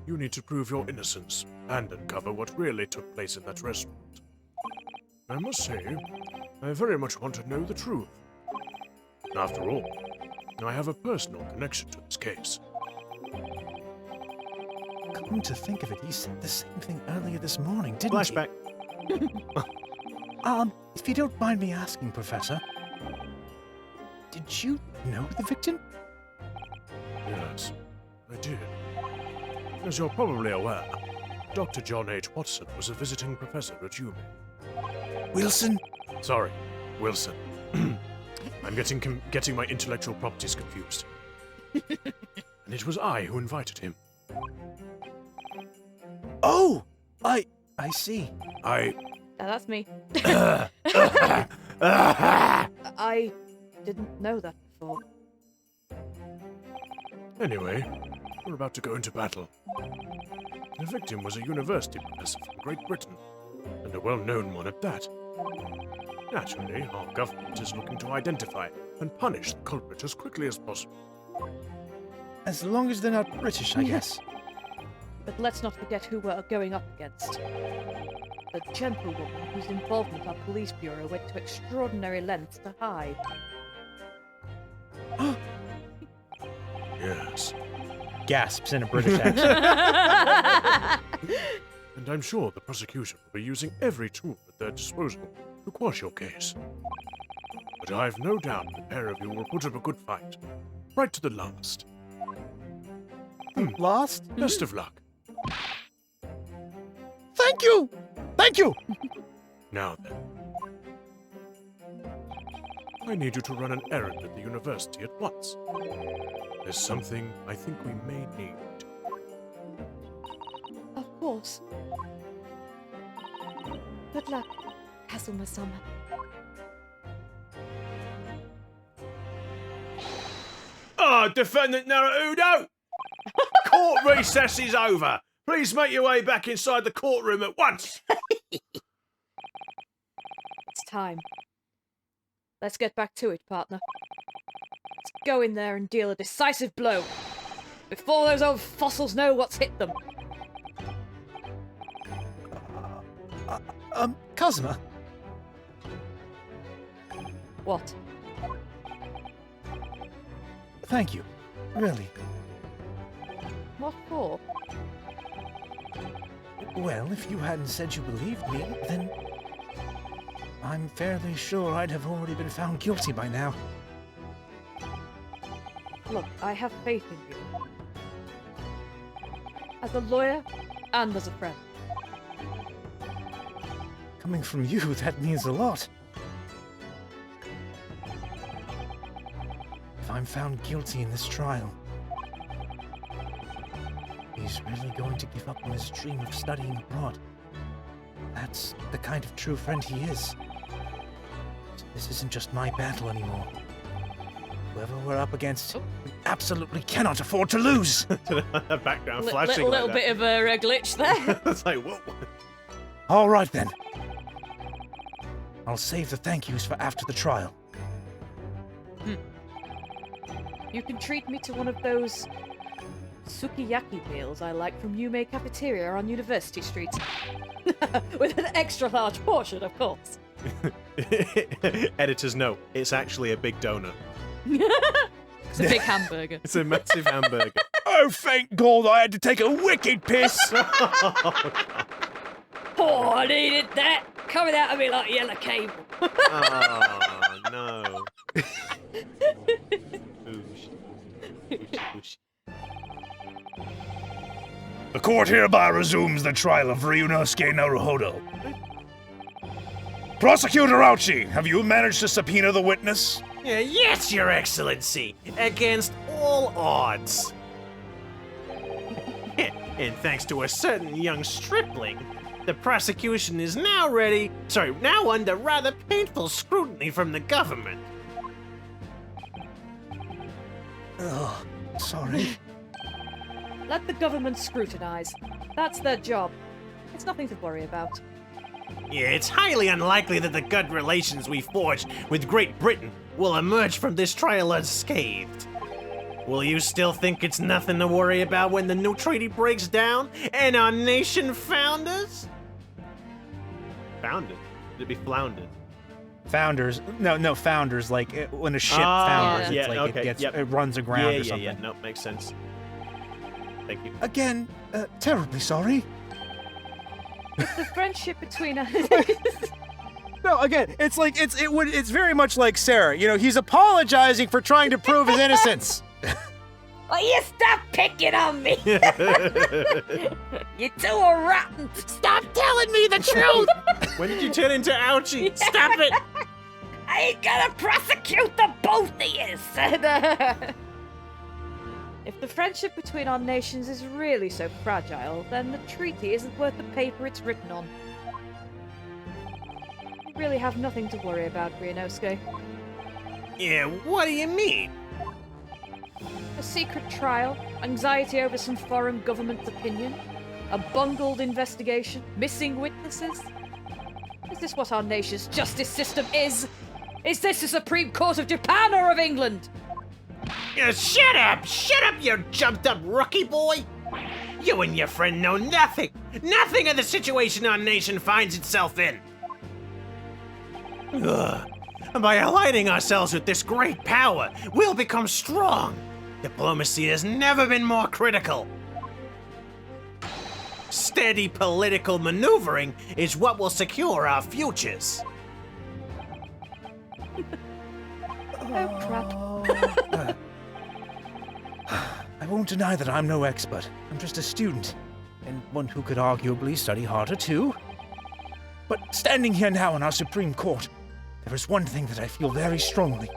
You need to prove your innocence and uncover what really took place in that restaurant. I must say, I very much want to know the truth. After all, I have a personal connection to this case. Come to think of it, he said the same thing earlier this morning, didn't Flashback. he? If you don't mind me asking, Professor, did you know the victim? Yes, I did. As you're probably aware, Dr. John H. Watson was a visiting professor at UME. Wilson? Sorry, Wilson. I'm getting my intellectual properties confused. And it was I who invited him. Oh! I see. That's me. I didn't know that before. Anyway, we're about to go into battle. The victim was a university professor from Great Britain, and a well-known one at that. Naturally, our government is looking to identify and punish the culprit as quickly as possible. As long as they're not British, I guess. But let's not forget who we're going up against. The gentlewoman whose involvement our police bureau went to extraordinary lengths to hide. Yes, Gasps in a British accent. and I'm sure the prosecution will be using every tool at their disposal to quash your case. But I've no doubt the pair of you will put up a good fight, right to the last. Lost? Best of luck. Thank you! Thank you! Now then. I need you to run an errand at the university at once. There's something I think we may need. Of course. Good luck, Kazuma-sama. Defendant Naruto! Court recess is over. Please make your way back inside the courtroom at once. It's time. Let's get back to it, partner. Let's go in there and deal a decisive blow. Before those old fossils know what's hit them. Kazuma? What? Thank you. Really. What for? Well, if you hadn't said you believed me, then I'm fairly sure I'd have already been found guilty by now. Look, I have faith in you. As a lawyer and as a friend. Coming from you, that means a lot. If I'm found guilty in this trial, he's really going to give up on his dream of studying abroad. That's the kind of true friend he is. This isn't just my battle anymore. Whoever we're up against, we absolutely cannot afford to lose! Background flashing little like bit of a glitch there. It's like, what? All right, then. I'll save the thank yous for after the trial. You can treat me to one of those sukiyaki meals I like from Yume Cafeteria on University Street. With an extra large portion, of course. Editor's note, it's actually a big donut. It's a big hamburger. It's a massive hamburger. Oh, thank God I had to take a wicked piss! Oh, I needed that. Coming out of me like yellow cable. Oh, no. Oosh. Oosh. The court hereby resumes the trial of Ryunosuke Naruhodo. Prosecutor Ouchi, have you managed to subpoena the witness? Yes, Your Excellency, against all odds. And thanks to a certain young stripling, the prosecution is now under rather painful scrutiny from the government. Ugh, sorry. Let the government scrutinize. That's their job. It's nothing to worry about. Yeah, it's highly unlikely that the good relations we forged with Great Britain will emerge from this trial unscathed. Will you still think it's nothing to worry about when the new treaty breaks down and our nation founders? Founded? Would it be floundered? Founders. No, founders. Like when a ship Ah, founders, yeah, it's like okay, it yep. runs aground or something. Yeah. No, makes sense. Thank you. Again, terribly sorry. The friendship between us. No, again, it's very much like Sarah. You know, he's apologizing for trying to prove his innocence. Will you stop picking on me? You two are rotten. Stop telling me the truth. When did you turn into Ouchie? Stop it! I ain't gonna prosecute the both of you. If the friendship between our nations is really so fragile, then the treaty isn't worth the paper it's written on. You really have nothing to worry about, Ryunosuke. Yeah, what do you mean? A secret trial, anxiety over some foreign government's opinion, a bungled investigation, missing witnesses. Is this what our nation's justice system is? Is this the Supreme Court of Japan or of England? Shut up! Shut up, you jumped-up rookie boy! You and your friend know nothing of the situation our nation finds itself in. Ugh. By aligning ourselves with this great power, we'll become strong. Diplomacy has never been more critical. Steady political maneuvering is what will secure our futures. Oh, crap. I won't deny that I'm no expert. I'm just a student, and one who could arguably study harder too. But standing here now in our Supreme Court, there is one thing that I feel very strongly.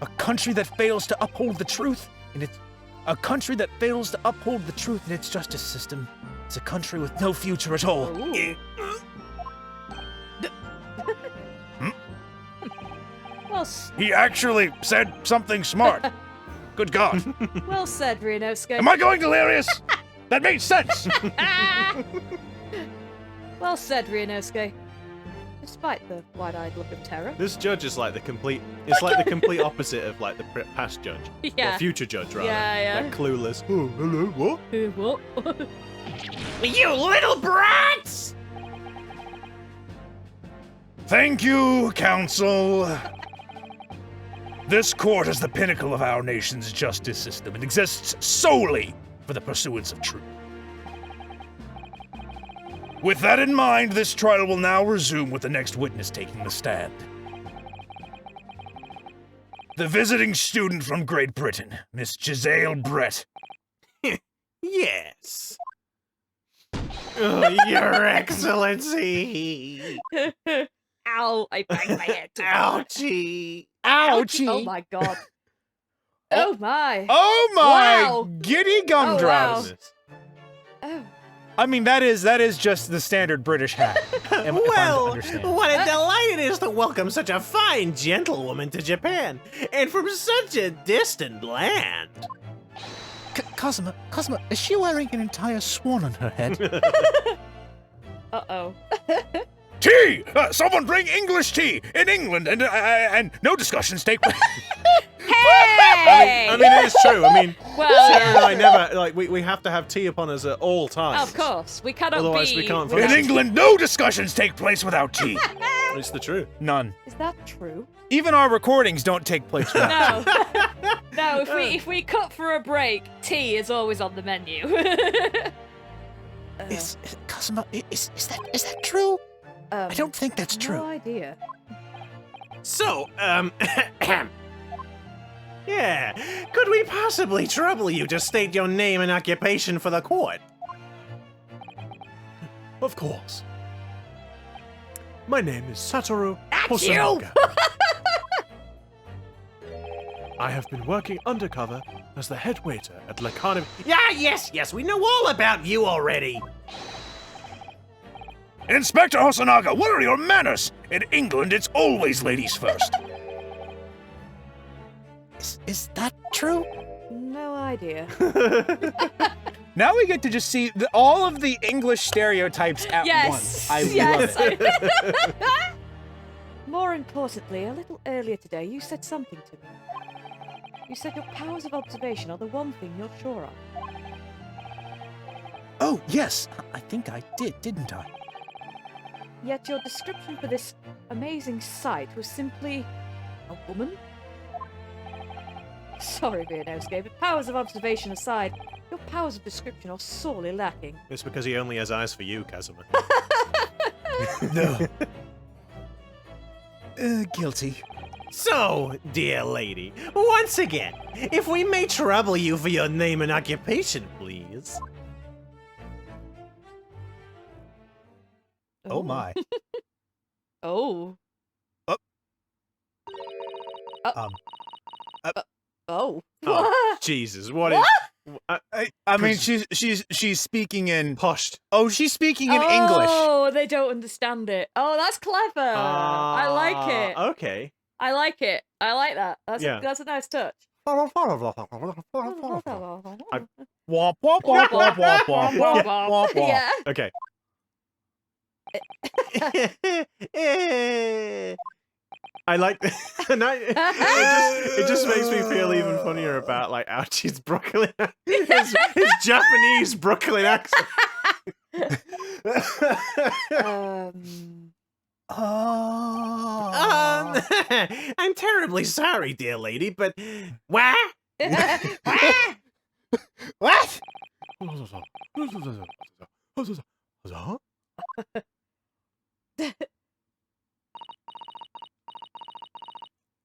A country that fails to uphold the truth in its justice system is a country with no future at all. Well, He actually said something smart. Good God. well said, Ryunosuke. Am I going delirious? That made sense. Well said, Ryunosuke. Despite the wide-eyed look of terror. This judge is like the complete. It's like the complete opposite of like the past judge. Yeah. Or future judge, rather. Yeah. Like clueless. Oh, hello, what? What? You little brats! Thank you, Counsel. This court is the pinnacle of our nation's justice system. It exists solely for the pursuance of truth. With that in mind, this trial will now resume with the next witness taking the stand. The visiting student from Great Britain, Miss Giselle Brett. Yes. Oh, Your Excellency. Ow, I banged my head. Ouchie. Ouchie! Oh my god. Oh my. Oh my! Wow. Giddy gumdrops! Oh. I mean, that is just the standard British hat. if I'm to Well, understand. what a delight it is to welcome such a fine gentlewoman to Japan, and from such a distant land. Cosima, is she wearing an entire swan on her head? Uh-oh. Tea! Someone bring English tea in England, and no discussions take place. Hey, Hey! I mean, it is true. I mean, Well, Sarah and I yeah. never, like, we have to have tea upon us at all times. Of course, we cannot Otherwise be. we can't without- In England, no discussions take place without tea. It's the truth. None. Is that true? Even our recordings don't take place without. No. No, if we cut for a break, tea is always on the menu. Cosmo, is that true? I don't think that's No true. idea. So, yeah, could we possibly trouble you to state your name and occupation for the court? Of course. My name is Satoru That's you! Hosonaga. I have been working undercover as the head waiter at La Carnival. Yeah, yes, we know all about you already. Inspector Hosonaga, what are your manners? In England, it's always ladies first. Is that true? No idea. Now we get to just see all of the English stereotypes at Yes. once. I yes. love it. More importantly, a little earlier today, you said something to me. You said your powers of observation are the one thing you're sure of. Oh, yes. I think I did, didn't I? Yet your description for this amazing sight was simply a woman? Sorry, Ryunosuke, but powers of observation aside, your powers of description are sorely lacking. It's because he only has eyes for you, Kazuma. No. Guilty. So, dear lady, once again, if we may trouble you for your name and occupation, please. Oh my. Oh. Oh. Oh, Jesus, what is... I mean, she's speaking in. Pushed. Oh, she's speaking in English. Oh, they don't understand it. Oh, that's clever. I like it. Okay. I like it. I like that. Yeah. That's a nice touch. Womp womp womp womp womp womp womp womp. Yeah. Okay. I like, and it just makes me feel even funnier about like Ouchie's Brooklyn, his Japanese Brooklyn accent. I'm terribly sorry, dear lady, but what? What?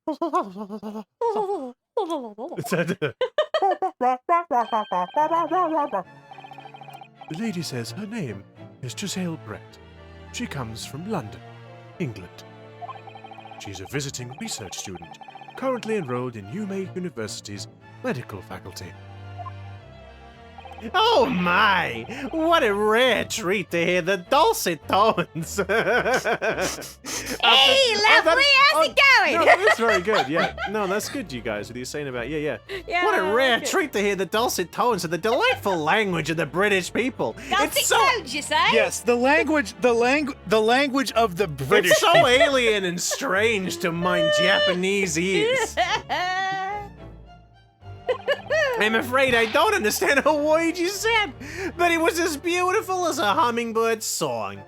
The lady says her name is Giselle Brett. She comes from London, England. She's a visiting research student, currently enrolled in University's medical faculty. Oh my! What a rare treat to hear the dulcet tones. Hey, lovely, how's it going? No, that is very good. Yeah, no, that's good. You guys, what are you saying about? Yeah. Yeah, What a I rare like it. treat to hear the dulcet tones of the delightful language of the British people. Dulcet tones, you say? Yes, the language of the British. It's so alien and strange to mine Japanese ears. I'm afraid I don't understand a word you said, but it was as beautiful as a hummingbird's song.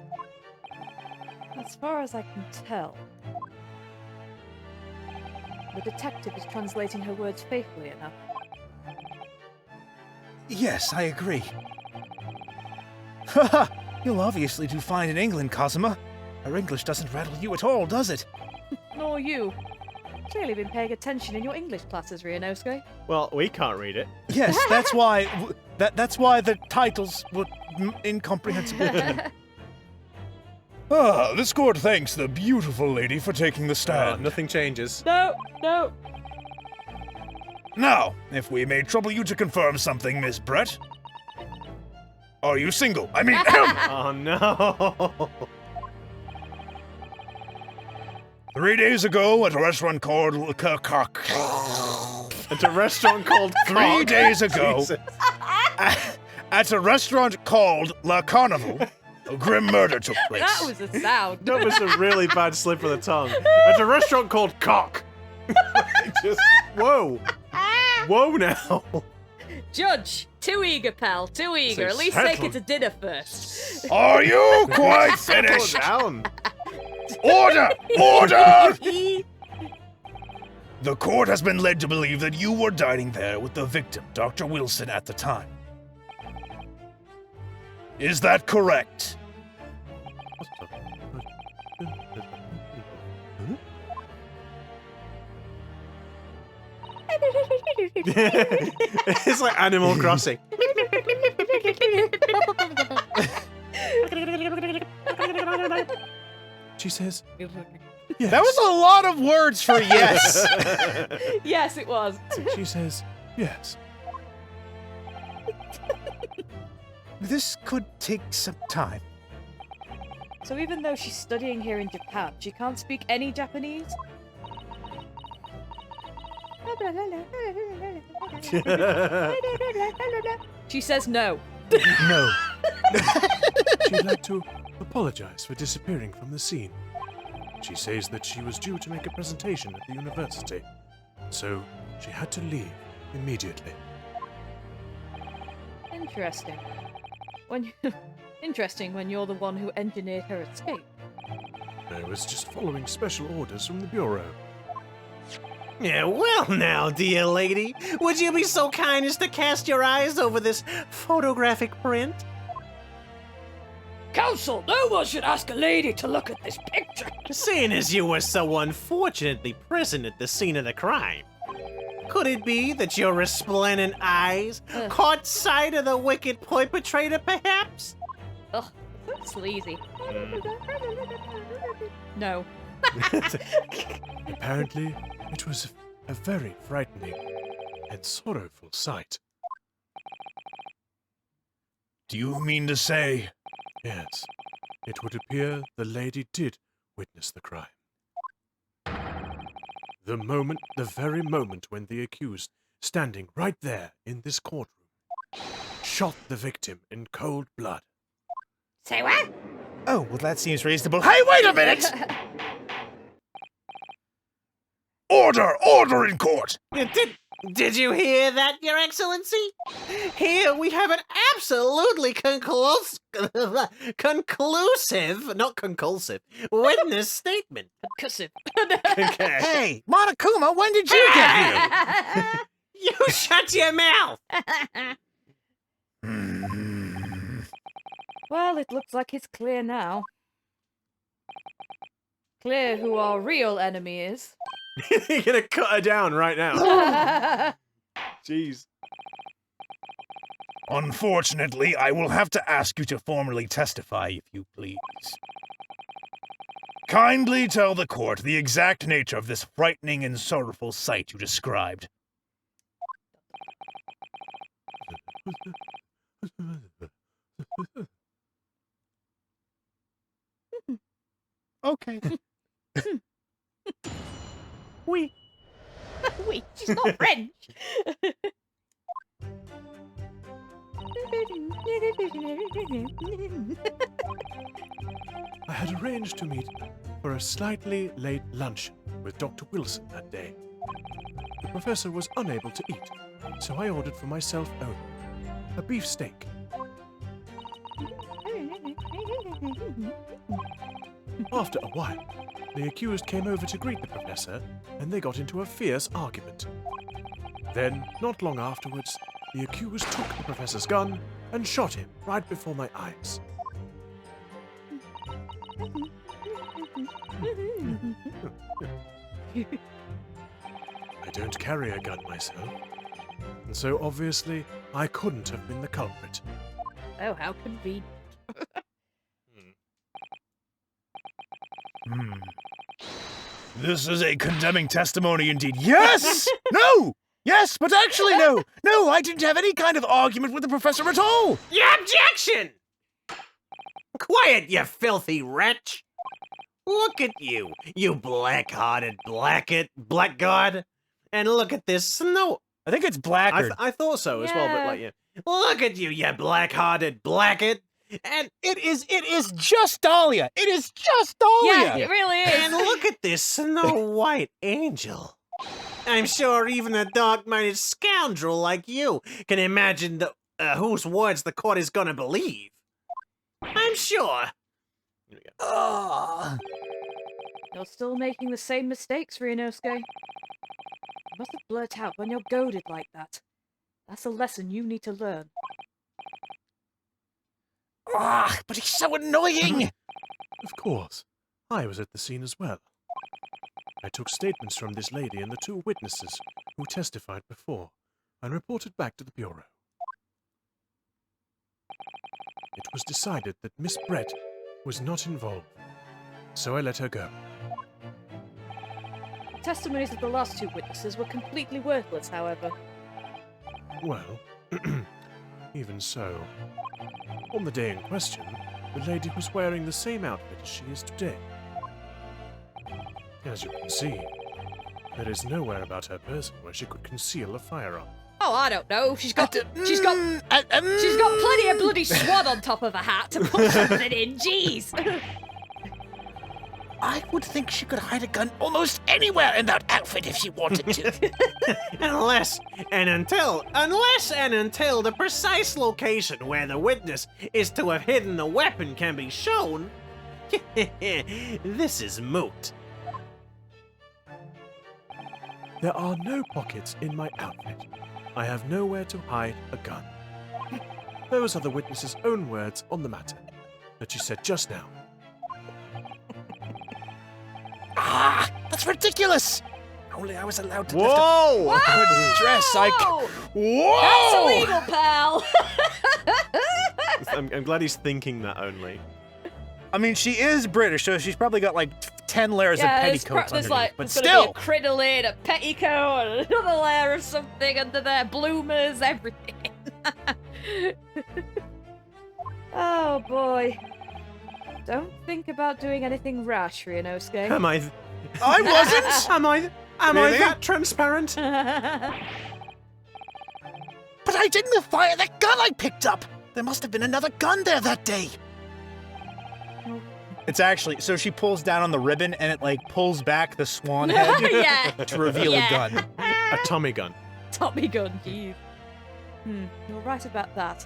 As far as I can tell, the detective is translating her words faithfully enough. Yes, I agree. Haha, you'll obviously do fine in England, Cosima. Her English doesn't rattle you at all, does it? Nor you. Clearly been paying attention in your English classes, Ryunosuke. Well, we can't read it. Yes, that's why that's why the titles were incomprehensible to me. Ah, this court thanks the beautiful lady for taking the stand. Nothing changes. No. Now, if we may trouble you to confirm something, Miss Brett. Are you single? I mean, Oh no. 3 days ago at a restaurant called At a restaurant called 3 days ago Jesus. at a restaurant called La Carnival, a grim murder took place. That was a sound. That was a really bad slip of the tongue. At a restaurant called Cock. Just Whoa. Whoa now. Judge, too eager, pal, too eager. At least take it to dinner first. Are you quite Settle finished? down. Order! Order! The court has been led to believe that you were dining there with the victim, Dr. Wilson, at the time. Is that correct? It's like Animal Crossing. She says, That was a lot of words for yes. Yes, it was. she says, yes. This could take some time. So even though she's studying here in Japan, she can't speak any Japanese? She says no. No. She'd like to apologize for disappearing from the scene. She says that she was due to make a presentation at the university, so she had to leave immediately. Interesting. Interesting when you're the one who engineered her escape. I was just following special orders from the Bureau. Yeah, well now, dear lady, would you be so kind as to cast your eyes over this photographic print? Counsel, no one should ask a lady to look at this picture. Seeing as you were so unfortunately present at the scene of the crime, could it be that your resplendent eyes caught sight of the wicked perpetrator, perhaps? Ugh, that's sleazy. No. Apparently, it was a very frightening and sorrowful sight. Do you mean to say? Yes, it would appear the lady did witness the crime. The very moment when the accused, standing right there in this courtroom, shot the victim in cold blood. Say what? Oh, well, that seems reasonable. Hey, wait a minute! Order! Order in court! Did you hear that, Your Excellency? Here we have an absolutely conclusive, not conclusive, witness statement. Concussive. Hey, Monokuma, when did you get here? You shut your mouth! Well, it looks like it's clear now. Clear who our real enemy is. You're gonna cut her down right now. Jeez. Unfortunately, I will have to ask you to formally testify, if you please. Kindly tell the court the exact nature of this frightening and sorrowful sight you described. Okay. Wait, she's not French. I had arranged to meet for a slightly late luncheon with Dr. Wilson that day. The professor was unable to eat, so I ordered for myself only a beef steak. After a while, the accused came over to greet the professor, and they got into a fierce argument. Then, not long afterwards, the accused took the professor's gun and shot him right before my eyes. I don't carry a gun myself, and so obviously I couldn't have been the culprit. Oh, how convenient. This is a condemning testimony indeed. Yes! No! Yes, but actually no! No, I didn't have any kind of argument with the professor at all! Your objection! Quiet, you filthy wretch! Look at you, you black-hearted blackguard! And look at this snow. I think it's blacker. I thought so as well, but Yeah. like, yeah. Look at you, you black-hearted blackguard! And It is just Dahlia! It is just Dahlia! Yeah, it really is. and look at this Snow White angel. I'm sure even a dark-minded scoundrel like you can imagine whose words the court is gonna believe. I'm sure. You're still making the same mistakes, Ryunosuke. You mustn't blurt out when you're goaded like that. That's a lesson you need to learn. But he's so annoying! Of course, I was at the scene as well. I took statements from this lady and the 2 witnesses who testified before and reported back to the Bureau. It was decided that Miss Brett was not involved, so I let her go. The testimonies of the last 2 witnesses were completely worthless, however. Well, even so. On the day in question, the lady was wearing the same outfit as she is today. As you can see, there is nowhere about her person where she could conceal a firearm. Oh, I don't know. She's got plenty of bloody swab on top of a hat to put something in. Jeez. I would think she could hide a gun almost anywhere in that outfit if she wanted to. Unless and until the precise location where the witness is to have hidden the weapon can be shown, this is moot. There are no pockets in my outfit. I have nowhere to hide a gun. Those are the witness's own words on the matter that she said just now. That's ridiculous! Only I was allowed to Whoa! lift a good dress. Whoa! That's illegal, pal! I'm glad he's thinking that only. I mean, she is British, so she's probably got like 10 layers of petticoats there's underneath. But there's gonna still, be a crinoline, a petticoat, and another layer of something under there, bloomers, everything. Oh boy. Don't think about doing anything rash, Ryunosuke. Am I? I wasn't. Am Really? I that transparent? But I didn't fire the gun I picked up. There must have been another gun there that day. It's actually, so she pulls down on the ribbon and it like pulls back the swan head Yeah. to reveal a gun. A Tommy gun. Tommy gun, jeez. You're right about that.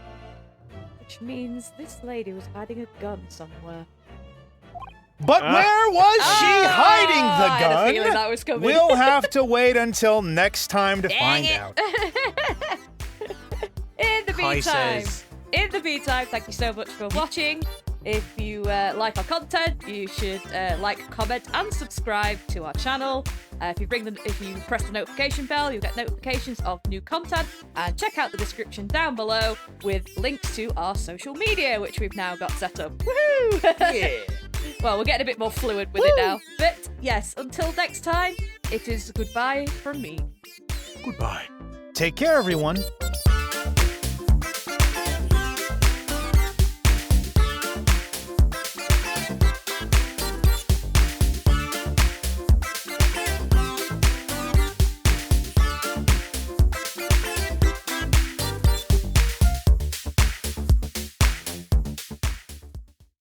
Which means this lady was hiding a gun somewhere. But where was she hiding the I had a feeling gun? that was coming. We'll have to wait until next time to Dang find it. out. In the meantime, Choices. thank you so much for watching. If you like our content, you should like, comment, and subscribe to our channel. If you press the notification bell, you'll get notifications of new content. And check out the description down below with links to our social media, which we've now got set up. Woohoo! Yeah. Well, we're getting a bit more fluid with it now. But yes, until next time, it is goodbye from me. Goodbye. Take care, everyone.